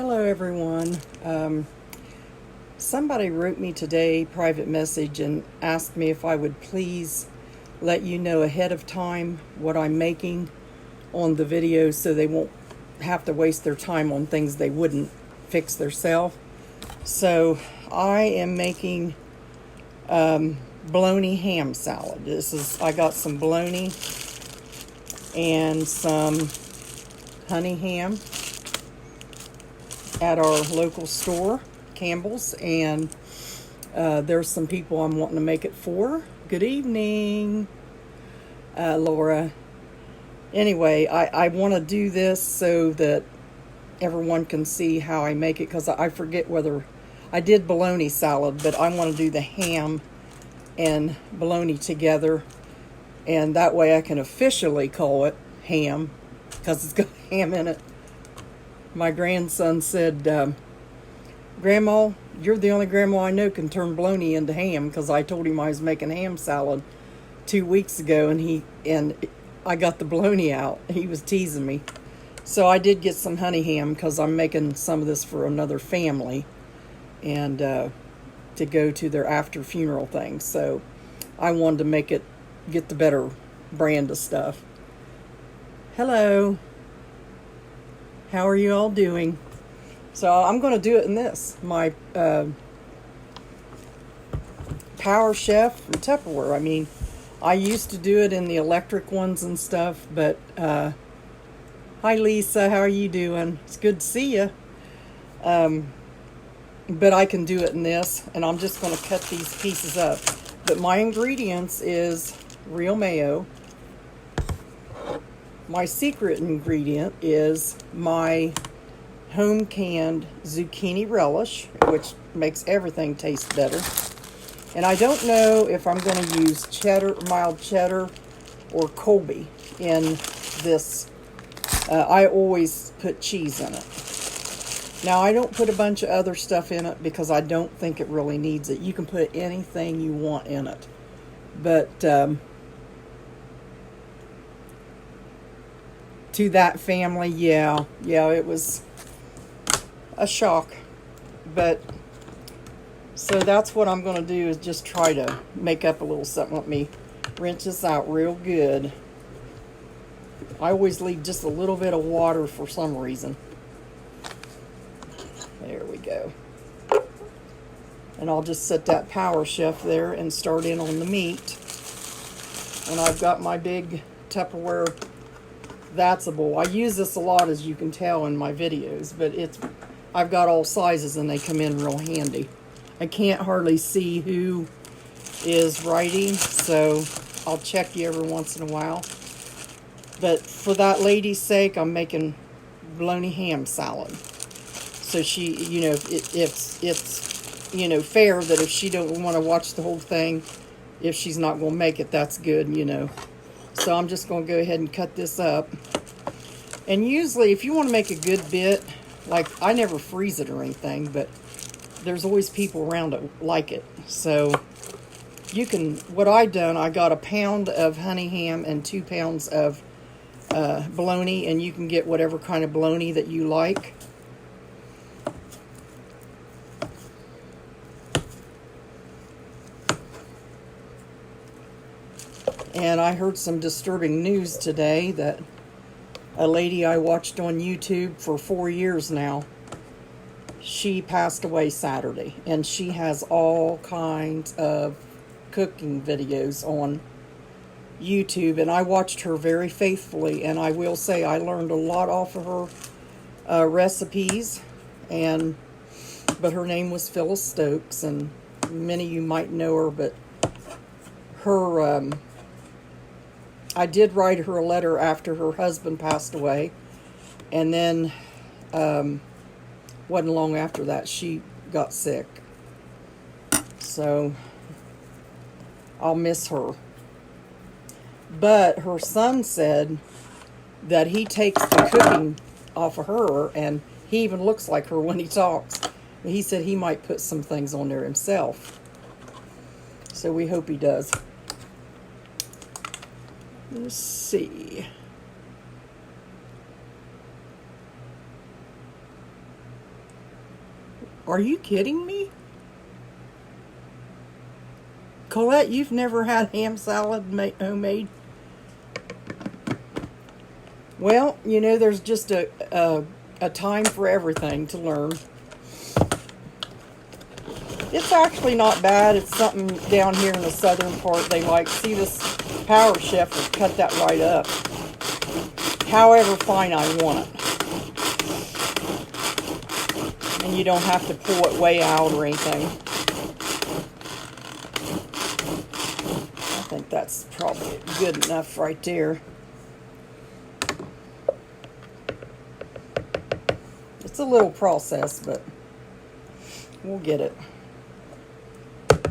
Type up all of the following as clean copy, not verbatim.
Hello everyone. Somebody wrote me today private message and asked me if I would please let you know ahead of time what I'm making on the videos so they won't have to waste their time on things they wouldn't fix themselves. So I am making bologna ham salad. I got some bologna and some honey ham at our local store, Campbell's, and there's some people I'm wanting to make it for. Good evening, Laura. Anyway, I want to do this so that everyone can see how I make it, because I forget whether I did bologna salad, but I want to do the ham and bologna together, and that way I can officially call it ham because it's got ham in it. My grandson said, Grandma, you're the only grandma I know can turn bologna into ham, because I told him I was making ham salad 2 weeks ago, and I got the bologna out. He was teasing me. So I did get some honey ham because I'm making some of this for another family and to go to their after funeral thing. So I wanted to get the better brand of stuff. Hello. How are you all doing? So I'm going to do it in this, my Power Chef from Tupperware. I mean, I used to do it in the electric ones and stuff, but hi Lisa, how are you doing? It's good to see you. But I can do it in this, and I'm just going to cut these pieces up. But my ingredients is real mayo. My secret ingredient is my home canned zucchini relish, which makes everything taste better. And I don't know if I'm going to use cheddar, mild cheddar, or Colby in this. I always put cheese in it. Now, I don't put a bunch of other stuff in it because I don't think it really needs it. You can put anything you want in it. But to that family, yeah, it was a shock. But so that's what I'm going to do, is just try to make up a little something. Let me rinse this out real good. I always leave just a little bit of water for some reason. There we go. And I'll just set that Power Chef there and start in on the meat. And I've got my big Tupperware. That's a bowl. I use this a lot, as you can tell in my videos, but I've got all sizes and they come in real handy. I can't hardly see who is writing, so I'll check you every once in a while. But for that lady's sake, I'm making bologna ham salad. So she, it's fair that if she don't want to watch the whole thing, if she's not going to make it, that's good, So I'm just going to go ahead and cut this up. And usually, if you want to make a good bit, like, I never freeze it or anything, but there's always people around that like it. So what I done, I got a pound of honey ham and 2 pounds of bologna, and you can get whatever kind of bologna that you like. And I heard some disturbing news today that a lady I watched on YouTube for 4 years now, she passed away Saturday. And she has all kinds of cooking videos on YouTube. And I watched her very faithfully. And I will say I learned a lot off of her recipes. But her name was Phyllis Stokes. And many of you might know her, but her... I did write her a letter after her husband passed away, and then wasn't long after that she got sick. So I'll miss her. But her son said that he takes the cooking off of her, and he even looks like her when he talks. He said he might put some things on there himself. So we hope he does. Let's see. Are you kidding me? Colette, you've never had ham salad homemade? Well, you know, there's just a time for everything to learn. It's actually not bad. It's something down here in the southern part they like. See, this Power Chef has cut that right up. However fine I want it. And you don't have to pull it way out or anything. I think that's probably good enough right there. It's a little process, but we'll get it.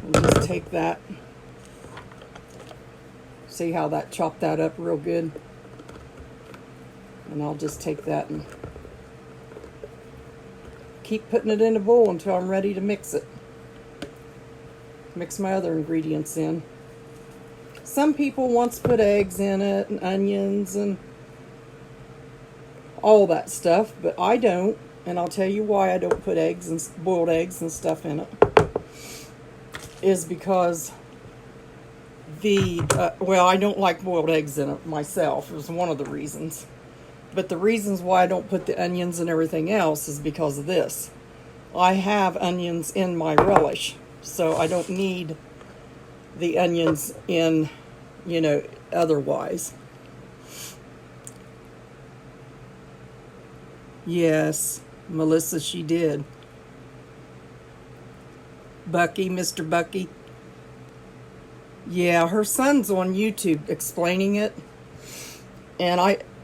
We'll just take that. See how that chopped that up real good? And I'll just take that and keep putting it in a bowl until I'm ready to mix it. Mix my other ingredients in. Some people want to put eggs in it and onions and all that stuff, but I don't. And I'll tell you why I don't put eggs and boiled eggs and stuff in it. Is because well, I don't like boiled eggs in it myself. It was one of the reasons. But the reasons why I don't put the onions and everything else is because of this. I have onions in my relish, so I don't need the onions in, you know, otherwise. Yes, Melissa, she did. Bucky, Mr. Bucky. Yeah, her son's on YouTube explaining it. And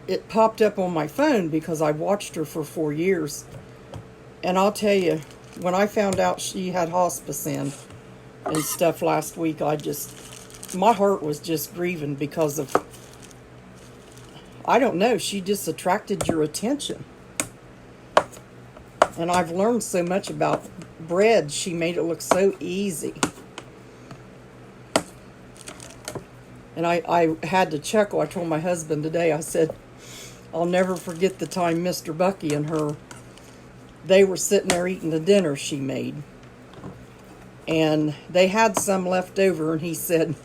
it popped up on my phone because I watched her for 4 years. And I'll tell you, when I found out she had hospice in and stuff last week, my heart was just grieving because of, I don't know, she just attracted your attention. And I've learned so much about bread. She made it look so easy. And I had to chuckle. I told my husband today, I said, I'll never forget the time Mr. Bucky and her, they were sitting there eating the dinner she made. And they had some left over, and he said,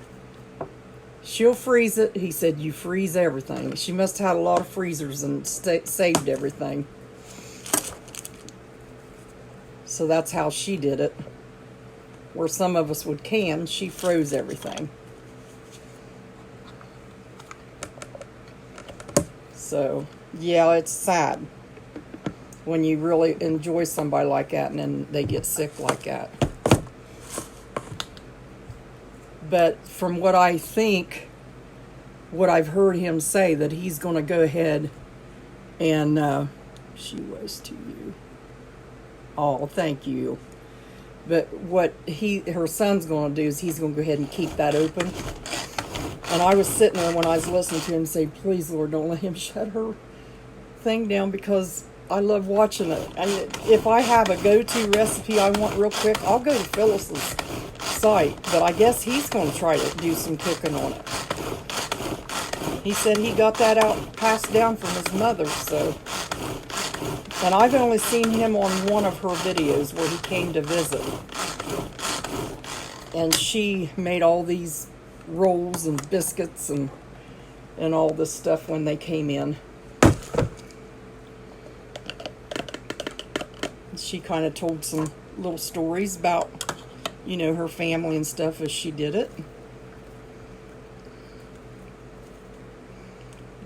she'll freeze it. He said, you freeze everything. She must have had a lot of freezers and saved everything. So that's how she did it. Where some of us would can, she froze everything. So, yeah, it's sad when you really enjoy somebody like that and then they get sick like that. But from what I think, what I've heard him say, that he's going to go ahead and, she was to you. Oh, thank you. But what her son's going to do is he's going to go ahead and keep that open. And I was sitting there when I was listening to him say, please, Lord, don't let him shut her thing down, because I love watching it. And if I have a go-to recipe I want real quick, I'll go to Phyllis's site. But I guess he's going to try to do some cooking on it. He said he got that passed down from his mother, so. And I've only seen him on one of her videos where he came to visit. And she made all these rolls and biscuits and all this stuff when they came in. She kind of told some little stories about, you know, her family and stuff as she did it.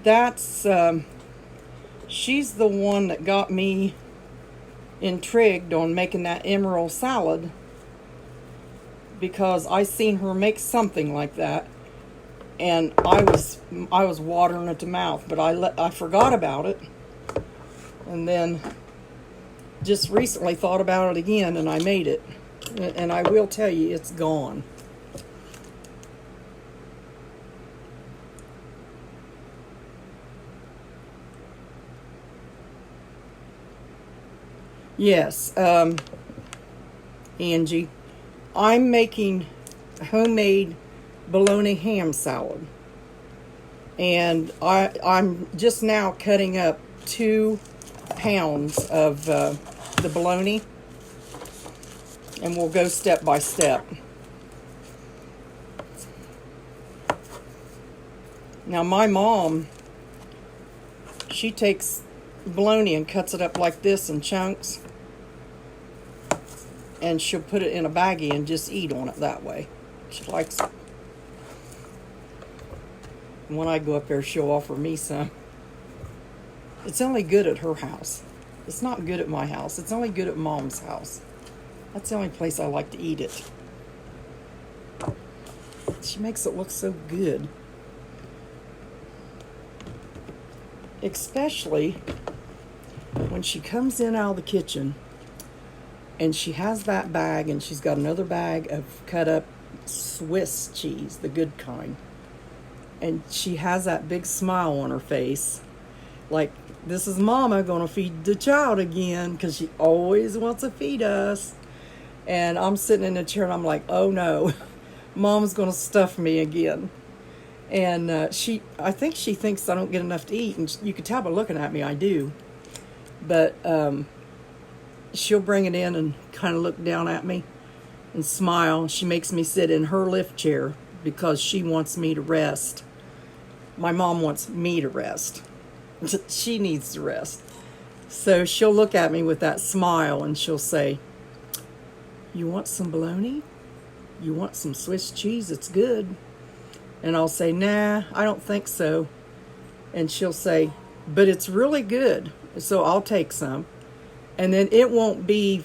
That's, she's the one that got me intrigued on making that emerald salad, because I seen her make something like that, and I was watering at the mouth, but I forgot about it, and then just recently thought about it again, and I made it, and I will tell you, it's gone. Yes, Angie, I'm making homemade bologna ham salad, and I'm just now cutting up 2 pounds of the bologna, and we'll go step by step. Now my mom, she takes bologna and cuts it up like this in chunks, and she'll put it in a baggie and just eat on it that way. She likes it. And when I go up there, she'll offer me some. It's only good at her house. It's not good at my house. It's only good at Mom's house. That's the only place I like to eat it. She makes it look so good. Especially when she comes in out of the kitchen and she has that bag and she's got another bag of cut up Swiss cheese, the good kind. And she has that big smile on her face. Like, this is Mama gonna feed the child again, because she always wants to feed us. And I'm sitting in the chair and I'm like, oh no, Mom's gonna stuff me again. And I think she thinks I don't get enough to eat, and you can tell by looking at me I do. But she'll bring it in and kind of look down at me and smile. She makes me sit in her lift chair because she wants me to rest. My mom wants me to rest. She needs to rest. So she'll look at me with that smile and she'll say, you want some bologna? You want some Swiss cheese? It's good. And I'll say, nah, I don't think so. And she'll say, but it's really good, so I'll take some. And then it won't be,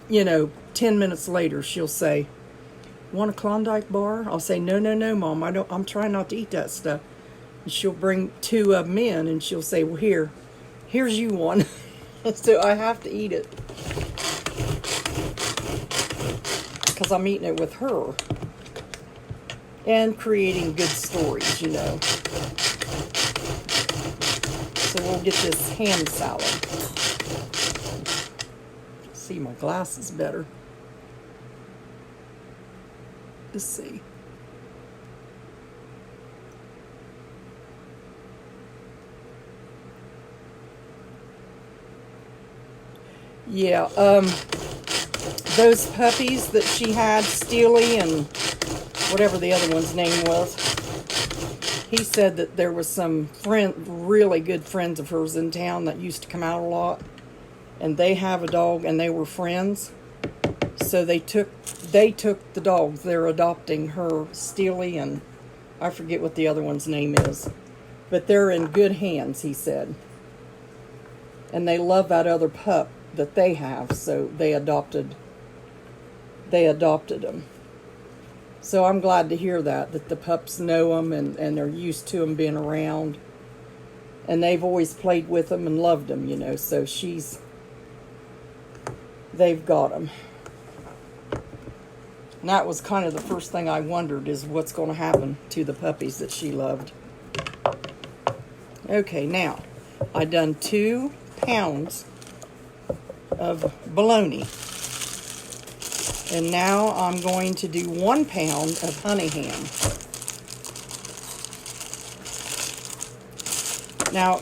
10 minutes later, she'll say, want a Klondike bar? I'll say, no, Mom, I'm trying not to eat that stuff. And she'll bring 2 of them in, and she'll say, well, here's you one. So I have to eat it, because I'm eating it with her. And creating good stories, So we'll get this ham salad. See my glasses better. Let's see. Yeah, those puppies that she had, Steely and whatever the other one's name was, he said that there was some really good friends of hers in town that used to come out a lot, and they have a dog and they were friends. So they took the dogs. They're adopting her, Steely, and I forget what the other one's name is, but they're in good hands, he said. And they love that other pup that they have, so they adopted them. So I'm glad to hear that the pups know them and they're used to them being around. And they've always played with them and loved them, so they've got them. And that was kind of the first thing I wondered, is what's going to happen to the puppies that she loved. Okay, now, I done 2 pounds of bologna. And now I'm going to do 1 pound of honey ham. Now,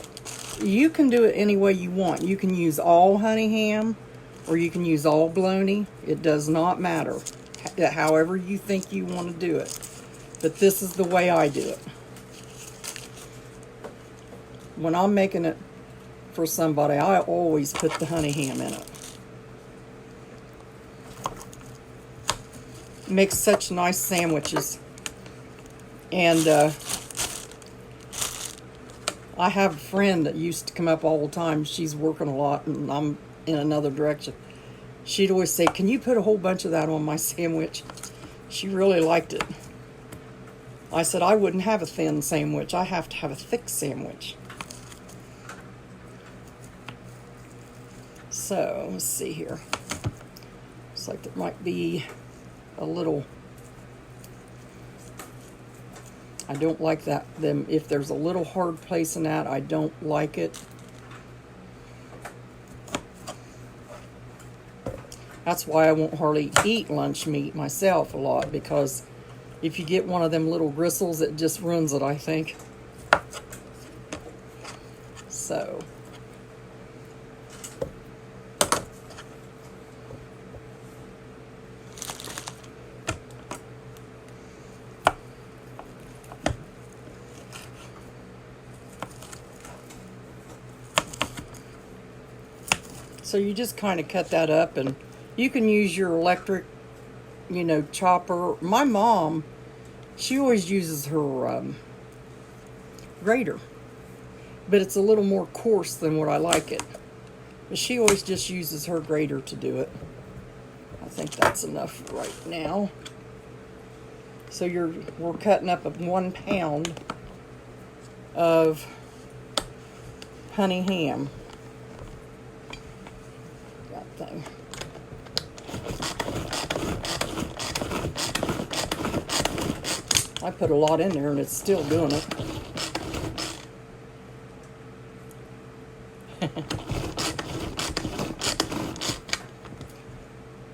you can do it any way you want. You can use all honey ham, or you can use all bologna. It does not matter. However you think you want to do it. But this is the way I do it. When I'm making it for somebody, I always put the honey ham in it. Makes such nice sandwiches. And I have a friend that used to come up all the time. She's working a lot and I'm in another direction. She'd always say, can you put a whole bunch of that on my sandwich? She really liked it. I said, I wouldn't have a thin sandwich. I have to have a thick sandwich. So, let's see here. Looks like there might be a little, I don't like them, if there's a little hard place in that, I don't like it. That's why I won't hardly eat lunch meat myself a lot, because if you get one of them little gristles, it just ruins it, I think. So, So you just kind of cut that up, and you can use your electric, chopper. My mom, she always uses her grater, but it's a little more coarse than what I like it. But she always just uses her grater to do it. I think that's enough right now. So we're cutting up 1 pound of honey ham. That thing. I put a lot in there and it's still doing it.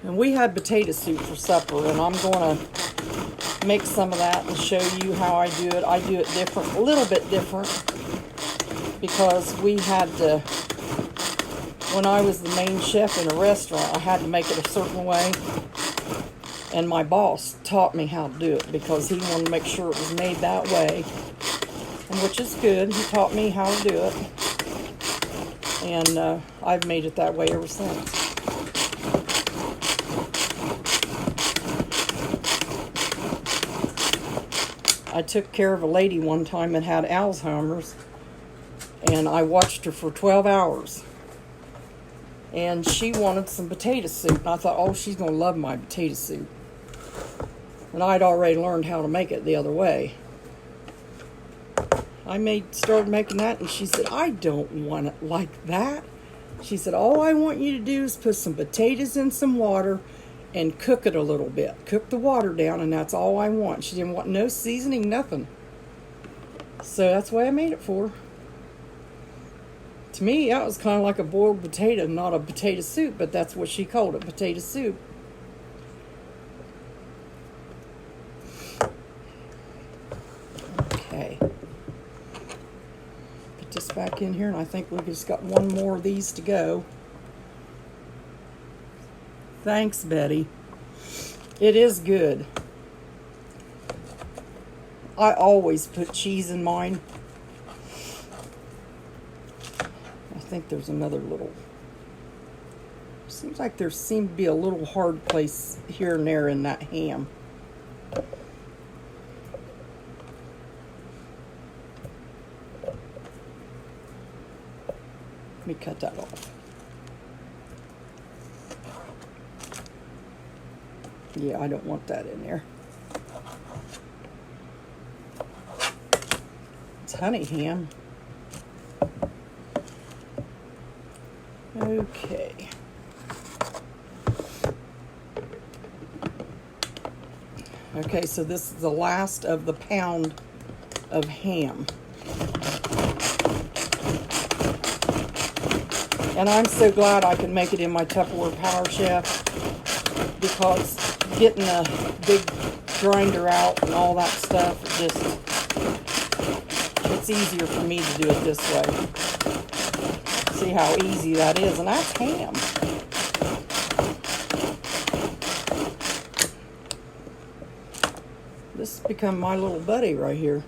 And we had potato soup for supper, and I'm going to make some of that and show you how I do it. I do it different, a little bit different, because we had to, when I was the main chef in a restaurant, I had to make it a certain way. And my boss taught me how to do it because he wanted to make sure it was made that way, and which is good. He taught me how to do it, and I've made it that way ever since. I took care of a lady one time that had Alzheimer's, and I watched her for 12 hours. And she wanted some potato soup, and I thought, oh, she's going to love my potato soup. And I'd already learned how to make it the other way. I started making that, and she said, I don't want it like that. She said, all I want you to do is put some potatoes in some water and cook it a little bit. Cook the water down, and that's all I want. She didn't want no seasoning, nothing. So that's the way I made it for her. To me, that was kind of like a boiled potato, not a potato soup, but that's what she called it, potato soup. Okay. Put this back in here, and I think we've just got one more of these to go. Thanks, Betty. It is good. I always put cheese in mine. I think there's another little... Seems like there seemed to be a little hard place here and there in that ham. Let me cut that off. Yeah, I don't want that in there. It's honey ham. Okay. Okay, so this is the last of the pound of ham. And I'm so glad I can make it in my Tupperware Power Chef, because getting a big grinder out and all that stuff, it's easier for me to do it this way. See how easy that is, and that's ham. This has become my little buddy right here.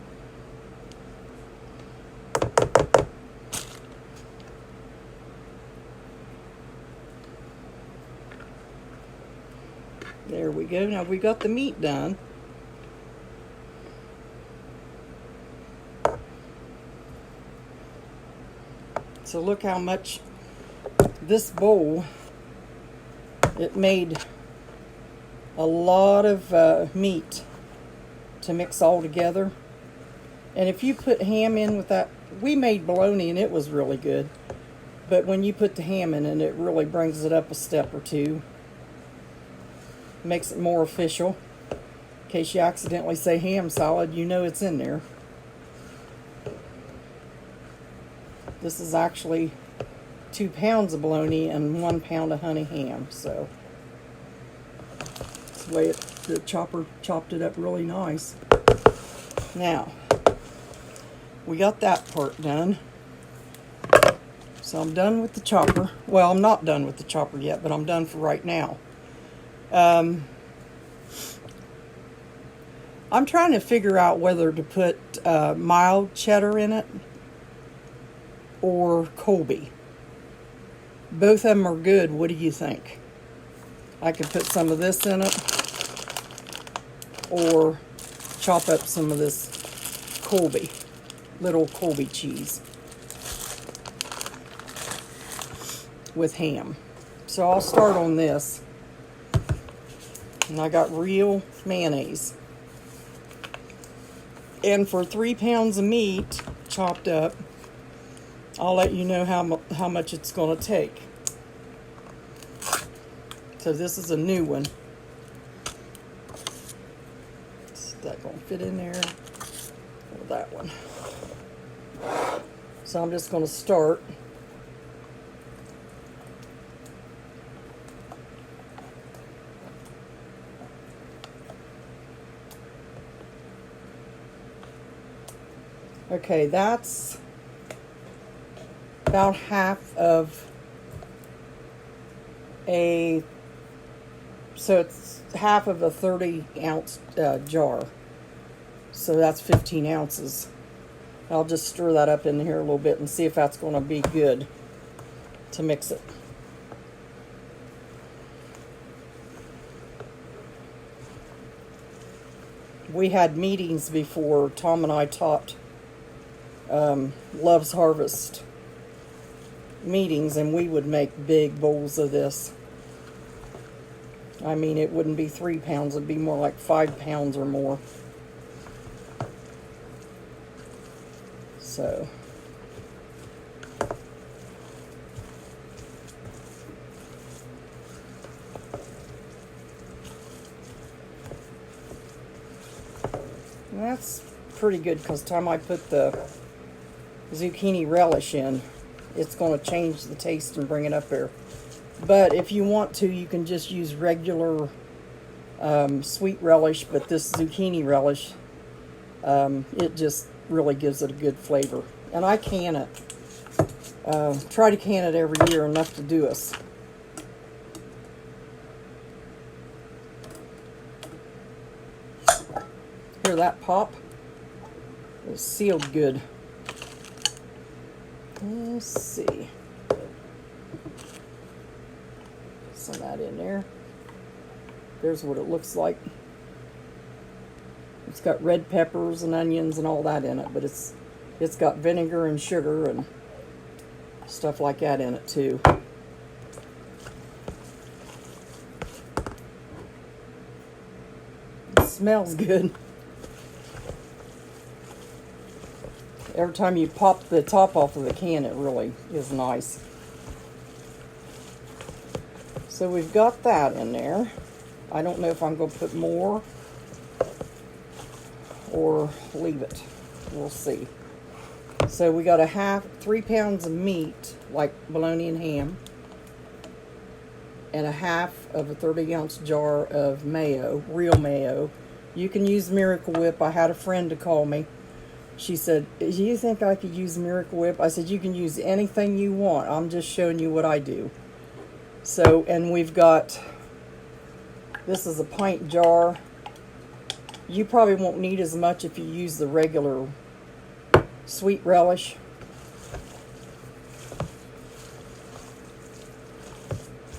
There we go. Now we got the meat done. So look how much this bowl, it made a lot of meat to mix all together. And if you put ham in with that, we made bologna and it was really good. But when you put the ham in it really brings it up a step or two. Makes it more official. In case you accidentally say ham salad, you know it's in there. This is actually 2 pounds of bologna and 1 pound of honey ham. So that's the way the chopper chopped it up really nice. Now, we got that part done. So I'm done with the chopper. Well, I'm not done with the chopper yet, but I'm done for right now. I'm trying to figure out whether to put mild cheddar in it or Colby. Both of them are good. What do you think? I could put some of this in it, or chop up some of this Colby, little Colby cheese with ham. So I'll start on this. And I got real mayonnaise. And for 3 pounds of meat chopped up, I'll let you know how much it's going to take. So this is a new one. Is that going to fit in there? Or that one? So I'm just going to start. Okay, that's about half of a, so it's half of a 30-ounce jar. So that's 15 ounces. I'll just stir that up in here a little bit and see if that's going to be good to mix it. We had meetings before. Tom and I taught Love's Harvest meetings, and we would make big bowls of this. I mean, it wouldn't be 3 pounds, it'd be more like 5 pounds or more. So that's pretty good, because time I put the zucchini relish in, it's going to change the taste and bring it up there. But if you want to, you can just use regular sweet relish, but this zucchini relish, it just really gives it a good flavor. And I can it. Try to can it every year, enough to do us. Hear that pop? It's sealed good. Let's see. Some of that in there. There's what it looks like. It's got red peppers and onions and all that in it, but it's got vinegar and sugar and stuff like that in it too. It smells good. Every time you pop the top off of the can, it really is nice. So we've got that in there. I don't know if I'm going to put more or leave it. We'll see. So we got 3 pounds of meat, like bologna and ham, and a half of a 30-ounce jar of mayo, real mayo. You can use Miracle Whip. I had a friend to call me. She said, "Do you think I could use Miracle Whip?" I said, "You can use anything you want. I'm just showing you what I do." So, and we've got, this is a pint jar. You probably won't need as much if you use the regular sweet relish.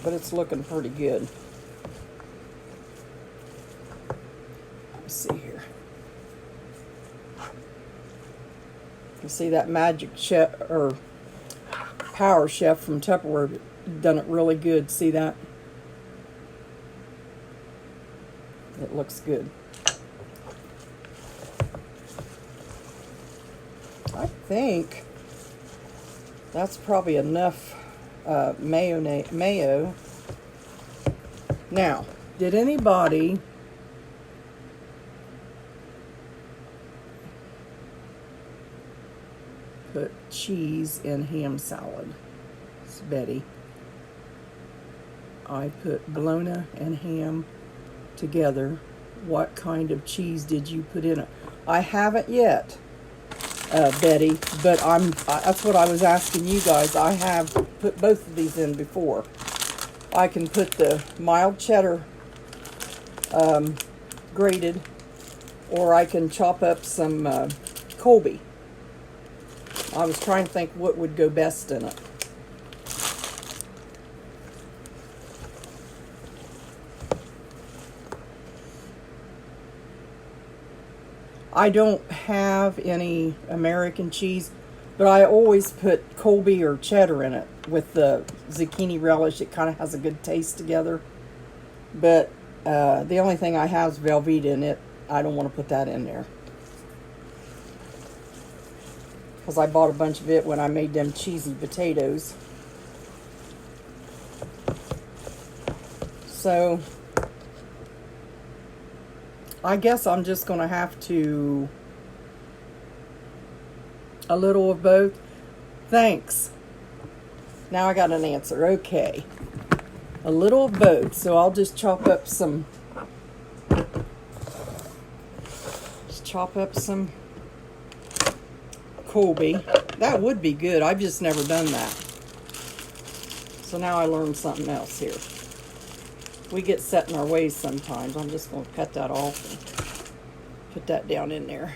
But it's looking pretty good. Let's see here. You see that Magic Chef, or Power Chef from Tupperware, done it really good. See that? It looks good. I think that's probably enough mayo. Now, did anybody put cheese in ham salad? It's Betty. I put bologna and ham together. What kind of cheese did you put in it? I haven't yet, Betty, but that's what I was asking you guys. I have put both of these in before. I can put the mild cheddar grated, or I can chop up some Colby. I was trying to think what would go best in it. I don't have any American cheese, but I always put Colby or cheddar in it with the zucchini relish. It kind of has a good taste together. But the only thing I have is Velveeta in it. I don't want to put that in there, because I bought a bunch of it when I made them cheesy potatoes. So I guess I'm just going to have to, a little of both. Thanks. Now I got an answer. Okay. A little of both. So I'll just chop up some Colby. That would be good. I've just never done that. So now I learned something else here. We get set in our ways sometimes. I'm just going to cut that off and put that down in there.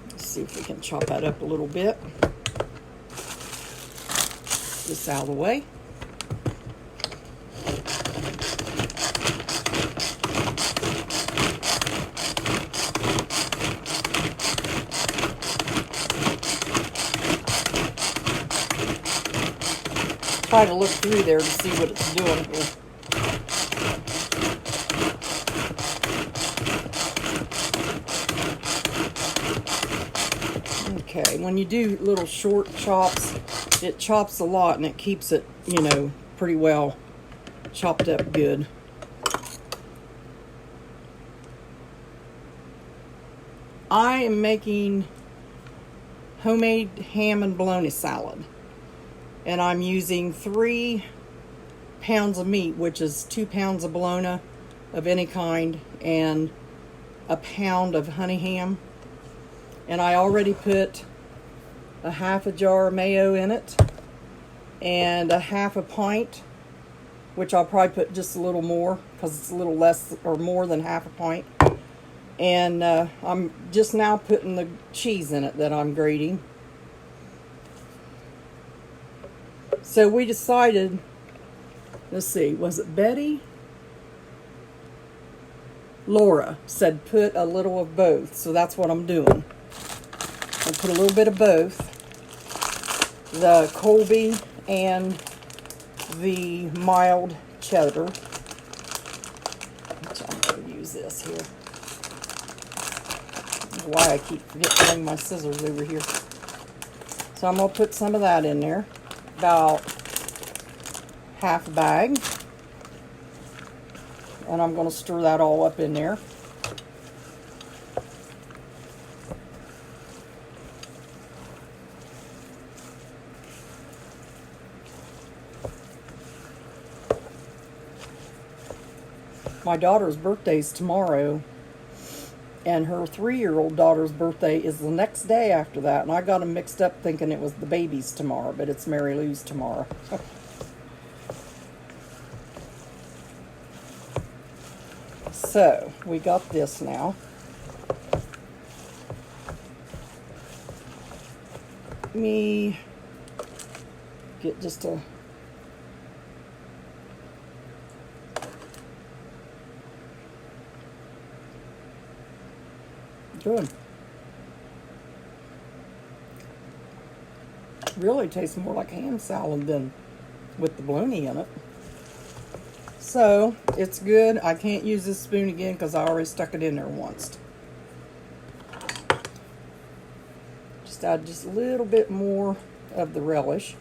Let's see if we can chop that up a little bit. This out of the way. Try to look through there to see what it's doing here. Okay, when you do little short chops, it chops a lot and it keeps it, you know, pretty well chopped up good. I am making homemade ham and bologna salad. And I'm using 3 pounds of meat, which is 2 pounds of bologna of any kind and a pound of honey ham. And I already put a half a jar of mayo in it and a half a pint, which I'll probably put just a little more because it's a little less or more than half a pint. And I'm just now putting the cheese in it that I'm grating. So we decided, let's see, was it Betty? Laura said put a little of both, so that's what I'm doing. I'll put a little bit of both, the Colby and the mild cheddar. Which I'm going to use this here. I don't know why I keep forgetting to bring my scissors over here. So I'm going to put some of that in there. About half a bag, and I'm going to stir that all up in there. My daughter's birthday is tomorrow, and her 3-year-old daughter's birthday is the next day after that, and I got them mixed up thinking it was the baby's tomorrow, but it's Mary Lou's tomorrow. So, we got this now. Let me get just a... Good. Really tastes more like ham salad than with the bologna in it. So, it's good. I can't use this spoon again because I already stuck it in there once. Just add just a little bit more of the relish.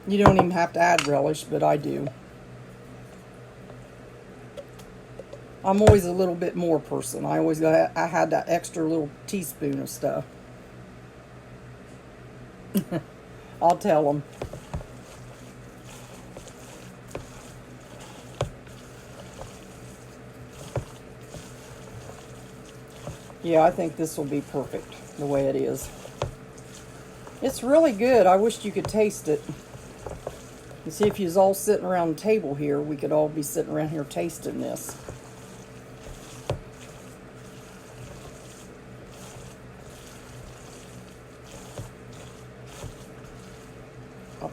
You don't even have to add relish, but I do. I'm always a little bit more person. I had that extra little teaspoon of stuff. I'll tell them. Yeah, I think this will be perfect the way it is. It's really good. I wished you could taste it. You see, if you was all sitting around the table here, we could all be sitting around here tasting this.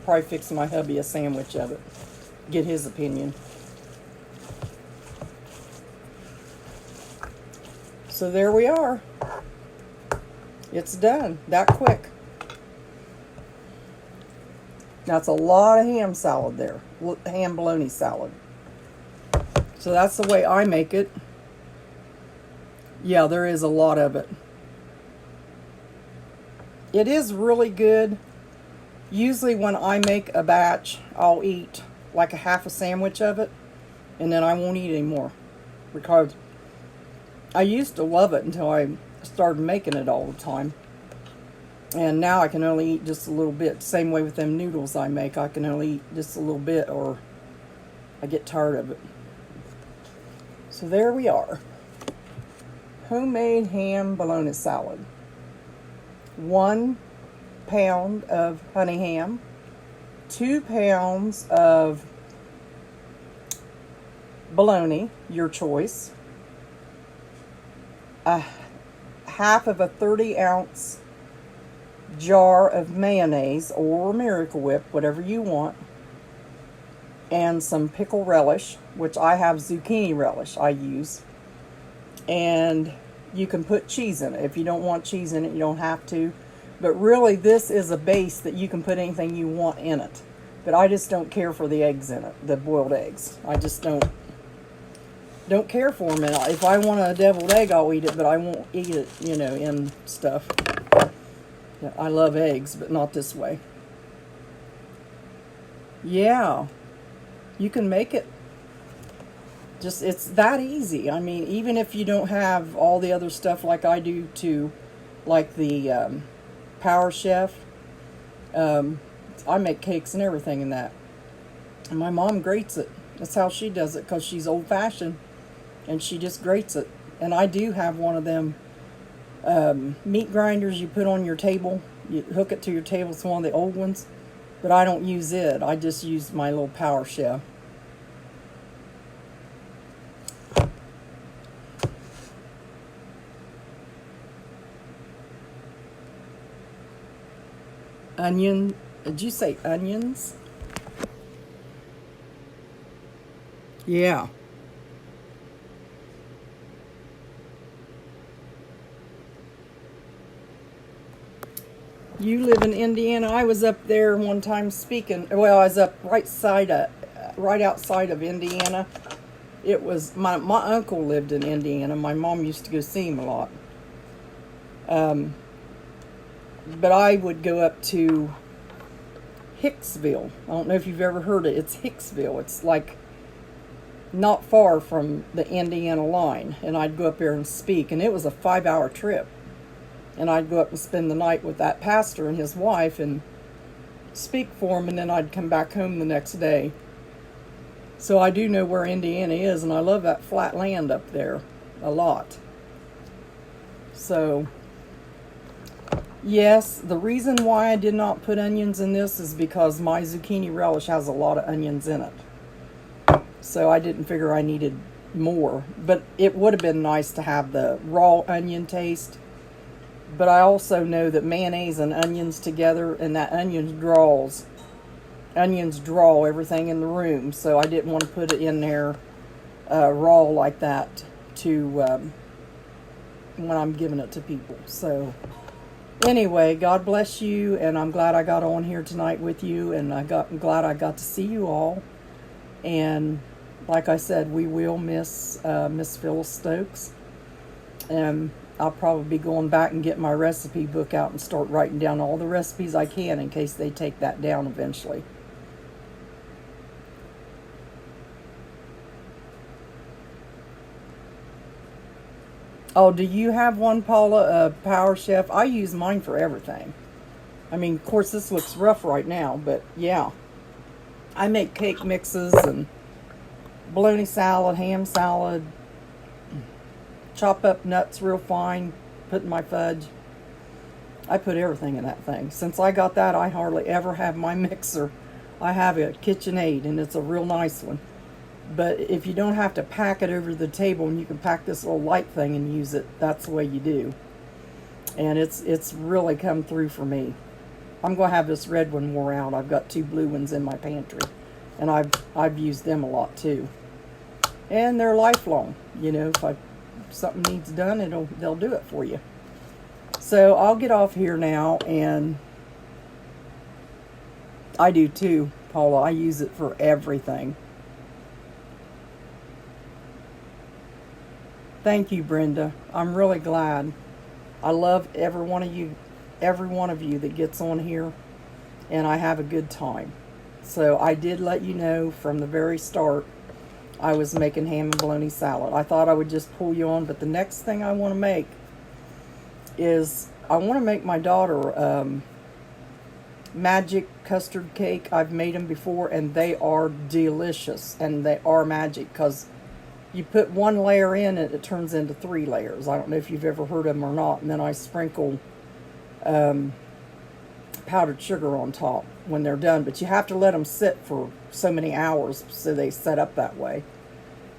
probably fix my hubby a sandwich of it. Get his opinion. So there we are. It's done. That quick. That's a lot of ham salad there. Ham bologna salad. So that's the way I make it. Yeah, there is a lot of it. It is really good. Usually when I make a batch, I'll eat like a half a sandwich of it, and then I won't eat anymore. Because I used to love it until I started making it all the time. And now I can only eat just a little bit. Same way with them noodles I make. I can only eat just a little bit or I get tired of it. So there we are. Homemade ham bologna salad. 1 pound of honey ham. 2 pounds of bologna, your choice. Half of a 30-ounce jar of mayonnaise or Miracle Whip, whatever you want, and some pickle relish, which I have zucchini relish I use, and you can put cheese in it. If you don't want cheese in it, you don't have to, but really this is a base that you can put anything you want in it. But I just don't care for the eggs in it, the boiled eggs. I just don't care for them. And if I want a deviled egg, I'll eat it, but I won't eat it, in stuff. Yeah, I love eggs, but not this way. Yeah, you can make it. It's that easy. I mean, even if you don't have all the other stuff like I do too, like the Power Chef, I make cakes and everything in that. And my mom grates it. That's how she does it, because she's old-fashioned, and she just grates it. And I do have one of them meat grinders you put on your table. You hook it to your table. It's one of the old ones, but I don't use it. I just use my little Power Chef. Onion. Did you say onions? Yeah. You live in Indiana. I was up there one time speaking. Well, I was up right outside of Indiana. It was my uncle lived in Indiana. My mom used to go see him a lot. But I would go up to Hicksville. I don't know if you've ever heard it. It's Hicksville. It's like not far from the Indiana line. And I'd go up there and speak. And it was a 5-hour trip. And I'd go up and spend the night with that pastor and his wife and speak for him. And then I'd come back home the next day. So I do know where Indiana is. And I love that flat land up there a lot. So yes, the reason why I did not put onions in this is because my zucchini relish has a lot of onions in it. So I didn't figure I needed more. But it would have been nice to have the raw onion taste. But I also know that mayonnaise and onions together, and that onions draw everything in the room. So I didn't want to put it in there raw like that to when I'm giving it to people. So anyway, God bless you, and I'm glad I got on here tonight with you, and I'm glad I got to see you all. And like I said, we will miss Miss Phyllis Stokes, and I'll probably be going back and get my recipe book out and start writing down all the recipes I can in case they take that down eventually. Oh, do you have one, Paula, Power Chef? I use mine for everything. I mean, of course, this looks rough right now, but yeah. I make cake mixes and bologna salad, ham salad, chop up nuts real fine, put in my fudge. I put everything in that thing. Since I got that, I hardly ever have my mixer. I have a KitchenAid, and it's a real nice one. But if you don't have to pack it over the table and you can pack this little light thing and use it, that's the way you do. And it's really come through for me. I'm going to have this red one wore out. I've got 2 blue ones in my pantry, and I've used them a lot too. And they're lifelong. You know, if something needs done, they'll do it for you. So I'll get off here now, and I do too, Paula. I use it for everything. Thank you, Brenda. I'm really glad. I love every one of you that gets on here, and I have a good time. So I did let you know from the very start I was making ham and bologna salad. I thought I would just pull you on, but the next thing I want to make is I want to make my daughter magic custard cake. I've made them before, and they are delicious, and they are magic because you put 1 layer in and it turns into 3 layers. I don't know if you've ever heard of them or not. And then I sprinkle powdered sugar on top when they're done, but you have to let them sit for so many hours so they set up that way.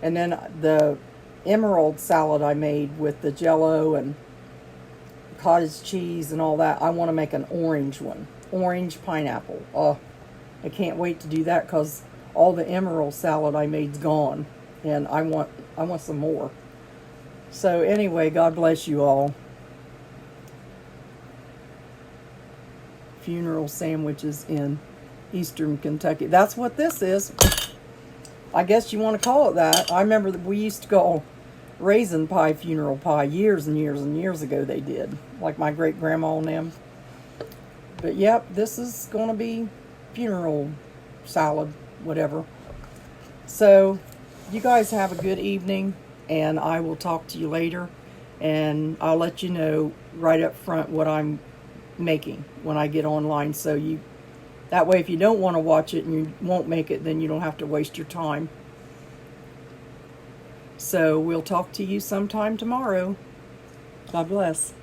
And then the emerald salad I made with the jello and cottage cheese and all that, I want to make an orange one. Orange pineapple. Oh, I can't wait to do that because all the emerald salad I made's gone, and I want some more. So anyway, God bless you all. Funeral sandwiches in Eastern Kentucky. That's what this is. I guess you want to call it that. I remember that we used to call raisin pie funeral pie years and years and years ago. They did, like my great grandma and them. But yep, this is going to be funeral salad, whatever. So you guys have a good evening, and I will talk to you later, and I'll let you know right up front what I'm making when I get online, so that way if you don't want to watch it and you won't make it, then you don't have to waste your time. So we'll talk to you sometime tomorrow. God bless.